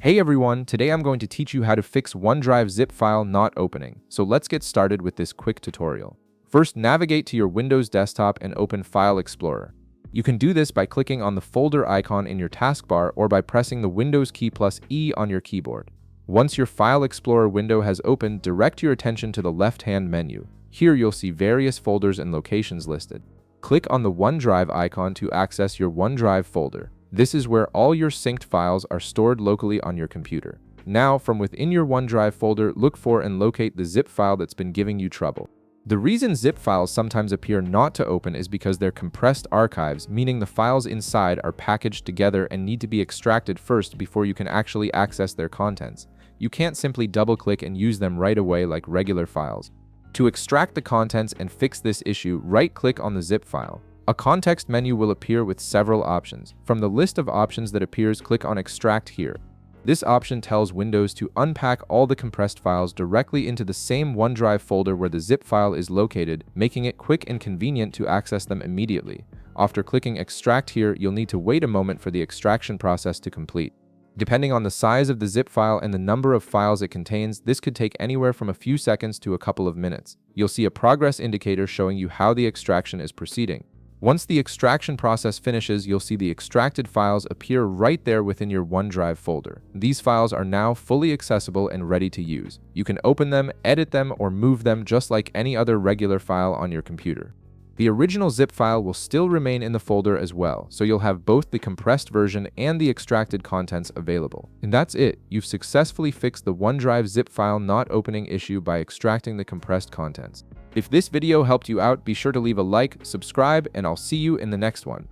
Hey everyone, today I'm going to teach you how to fix OneDrive zip file not opening. So let's get started with this quick tutorial. First, navigate to your Windows desktop and open File Explorer. You can do this by clicking on the folder icon in your taskbar or by pressing the Windows key plus E on your keyboard. Once your File Explorer window has opened, direct your attention to the left-hand menu. Here you'll see various folders and locations listed. Click on the OneDrive icon to access your OneDrive folder. This is where all your synced files are stored locally on your computer. Now, from within your OneDrive folder, look for and locate the zip file that's been giving you trouble. The reason zip files sometimes appear not to open is because they're compressed archives, meaning the files inside are packaged together and need to be extracted first before you can actually access their contents. You can't simply double-click and use them right away like regular files. To extract the contents and fix this issue, right-click on the zip file. A context menu will appear with several options. From the list of options that appears, click on Extract here. This option tells Windows to unpack all the compressed files directly into the same OneDrive folder where the zip file is located, making it quick and convenient to access them immediately. After clicking Extract here, you'll need to wait a moment for the extraction process to complete. Depending on the size of the zip file and the number of files it contains, this could take anywhere from a few seconds to a couple of minutes. You'll see a progress indicator showing you how the extraction is proceeding. Once the extraction process finishes, you'll see the extracted files appear right there within your OneDrive folder. These files are now fully accessible and ready to use. You can open them, edit them, or move them just like any other regular file on your computer. The original zip file will still remain in the folder as well, so you'll have both the compressed version and the extracted contents available. And that's it. You've successfully fixed the OneDrive zip file not opening issue by extracting the compressed contents. If this video helped you out, be sure to leave a like, subscribe, and I'll see you in the next one.